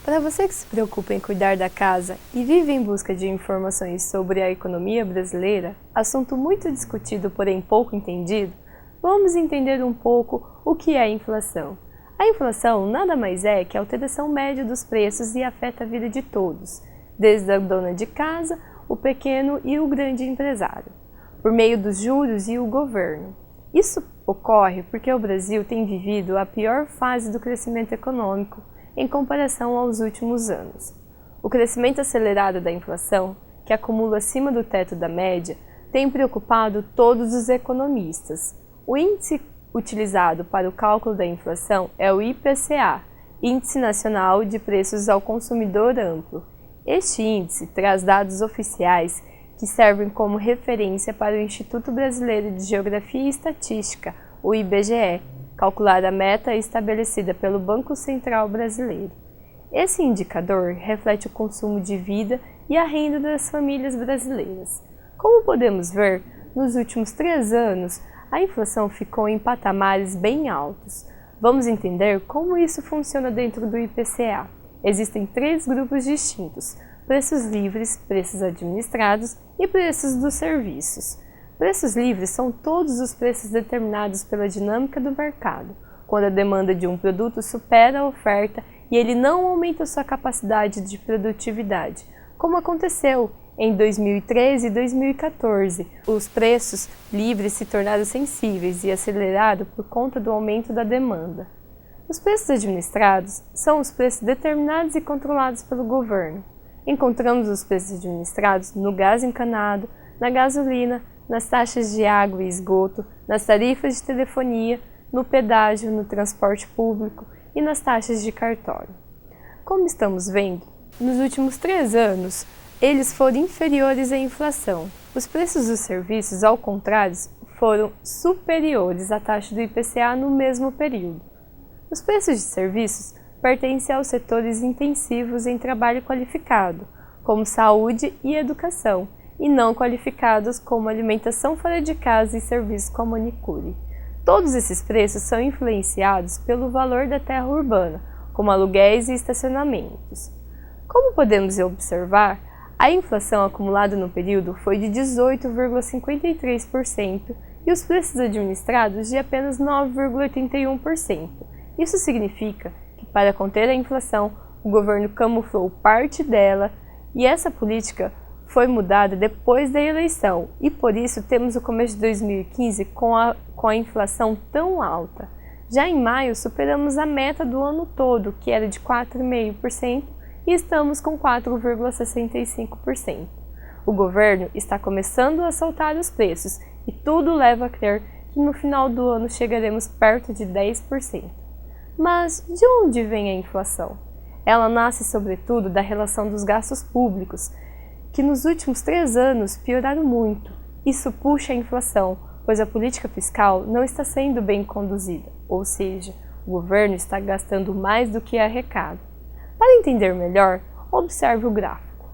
Para você que se preocupa em cuidar da casa e vive em busca de informações sobre a economia brasileira, assunto muito discutido, porém pouco entendido, vamos entender um pouco o que é inflação. A inflação nada mais é que a alteração média dos preços e afeta a vida de todos, desde a dona de casa, o pequeno e o grande empresário, por meio dos juros e o governo. Isso ocorre porque o Brasil tem vivido a pior fase do crescimento econômico em comparação aos últimos anos. O crescimento acelerado da inflação, que acumula acima do teto da média, tem preocupado todos os economistas. O índice utilizado para o cálculo da inflação é o IPCA, Índice Nacional de Preços ao Consumidor Amplo. Este índice traz dados oficiais que servem como referência para o Instituto Brasileiro de Geografia e Estatística, o IBGE, calcular a meta estabelecida pelo Banco Central Brasileiro. Esse indicador reflete o consumo de vida e a renda das famílias brasileiras. Como podemos ver, nos últimos 3 anos, a inflação ficou em patamares bem altos. Vamos entender como isso funciona dentro do IPCA. Existem 3 grupos distintos: preços livres, preços administrados e preços dos serviços. Preços livres são todos os preços determinados pela dinâmica do mercado, quando a demanda de um produto supera a oferta e ele não aumenta sua capacidade de produtividade, como aconteceu em 2013 e 2014. Os preços livres se tornaram sensíveis e aceleraram por conta do aumento da demanda. Os preços administrados são os preços determinados e controlados pelo governo. Encontramos os preços administrados no gás encanado, na gasolina, nas taxas de água e esgoto, nas tarifas de telefonia, no pedágio, no transporte público e nas taxas de cartório. Como estamos vendo, nos últimos 3 anos, eles foram inferiores à inflação. Os preços dos serviços, ao contrário, foram superiores à taxa do IPCA no mesmo período. Os preços de serviços pertencem aos setores intensivos em trabalho qualificado, como saúde e educação, e não qualificados como alimentação fora de casa e serviços como manicure. Todos esses preços são influenciados pelo valor da terra urbana, como aluguéis e estacionamentos. Como podemos observar, a inflação acumulada no período foi de 18,53% e os preços administrados de apenas 9,81%. Isso significa que, para conter a inflação, o governo camuflou parte dela e essa política foi mudada depois da eleição e por isso temos o começo de 2015 com a inflação tão alta. Já em maio superamos a meta do ano todo, que era de 4,5%, e estamos com 4,65%. O governo está começando a soltar os preços e tudo leva a crer que no final do ano chegaremos perto de 10%. Mas de onde vem a inflação? Ela nasce sobretudo da relação dos gastos públicos, que nos últimos 3 anos pioraram muito. Isso puxa a inflação, pois a política fiscal não está sendo bem conduzida, ou seja, o governo está gastando mais do que arrecada. Para entender melhor, observe o gráfico.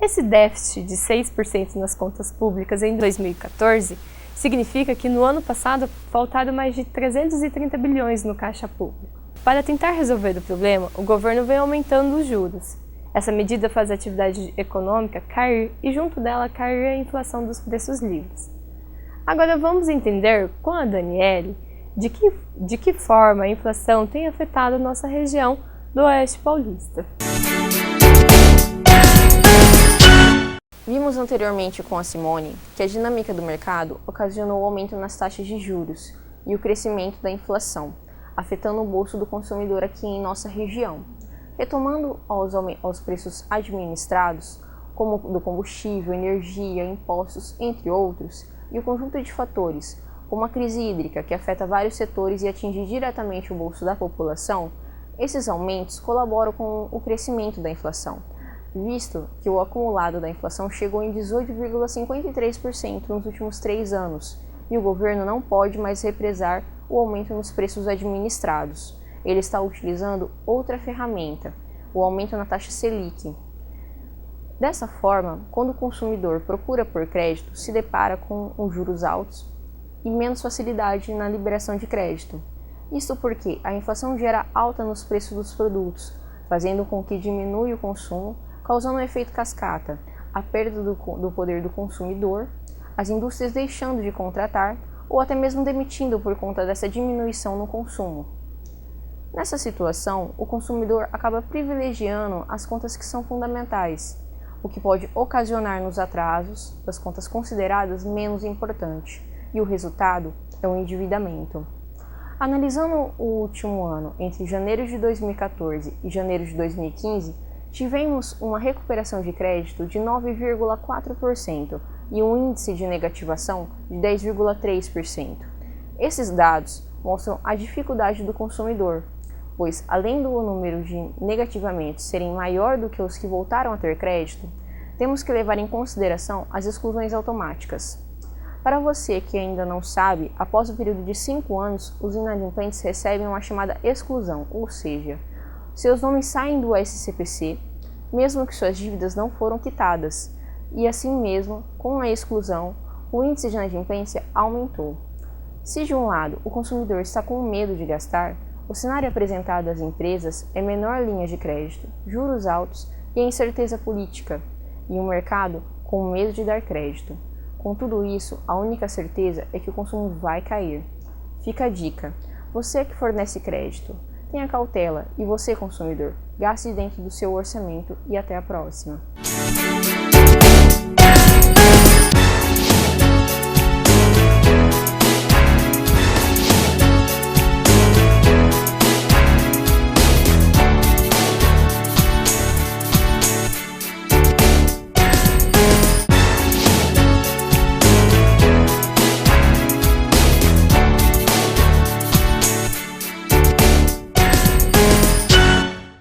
Esse déficit de 6% nas contas públicas em 2014 significa que no ano passado faltaram mais de 330 bilhões no caixa público. Para tentar resolver o problema, o governo vem aumentando os juros. Essa medida faz a atividade econômica cair e junto dela cair a inflação dos preços livres. Agora vamos entender com a Daniele de que forma a inflação tem afetado nossa região do Oeste Paulista. Vimos anteriormente com a Simone que a dinâmica do mercado ocasionou o aumento nas taxas de juros e o crescimento da inflação, afetando o bolso do consumidor aqui em nossa região. Retomando aos preços administrados, como do combustível, energia, impostos, entre outros, e o conjunto de fatores, como a crise hídrica, que afeta vários setores e atinge diretamente o bolso da população, esses aumentos colaboram com o crescimento da inflação, visto que o acumulado da inflação chegou em 18,53% nos últimos 3 anos, e o governo não pode mais represar o aumento nos preços administrados. Ele está utilizando outra ferramenta, o aumento na taxa Selic. Dessa forma, quando o consumidor procura por crédito, se depara com os juros altos e menos facilidade na liberação de crédito. Isso porque a inflação gera alta nos preços dos produtos, fazendo com que diminua o consumo, causando um efeito cascata, a perda do poder do consumidor, as indústrias deixando de contratar ou até mesmo demitindo por conta dessa diminuição no consumo. Nessa situação, o consumidor acaba privilegiando as contas que são fundamentais, o que pode ocasionar nos atrasos das contas consideradas menos importantes, e o resultado é o endividamento. Analisando o último ano, entre janeiro de 2014 e janeiro de 2015, tivemos uma recuperação de crédito de 9,4% e um índice de negativação de 10,3%. Esses dados mostram a dificuldade do consumidor, pois além do número de negativamentos serem maior do que os que voltaram a ter crédito, temos que levar em consideração as exclusões automáticas. Para você que ainda não sabe, após o período de 5 anos, os inadimplentes recebem uma chamada exclusão, ou seja, seus nomes saem do SCPC, mesmo que suas dívidas não foram quitadas, e assim mesmo, com a exclusão, o índice de inadimplência aumentou. Se de um lado o consumidor está com medo de gastar, o cenário apresentado às empresas é menor linha de crédito, juros altos e a incerteza política, e um mercado com medo de dar crédito. Com tudo isso, a única certeza é que o consumo vai cair. Fica a dica: você que fornece crédito, tenha cautela, e você, consumidor, gaste dentro do seu orçamento e até a próxima.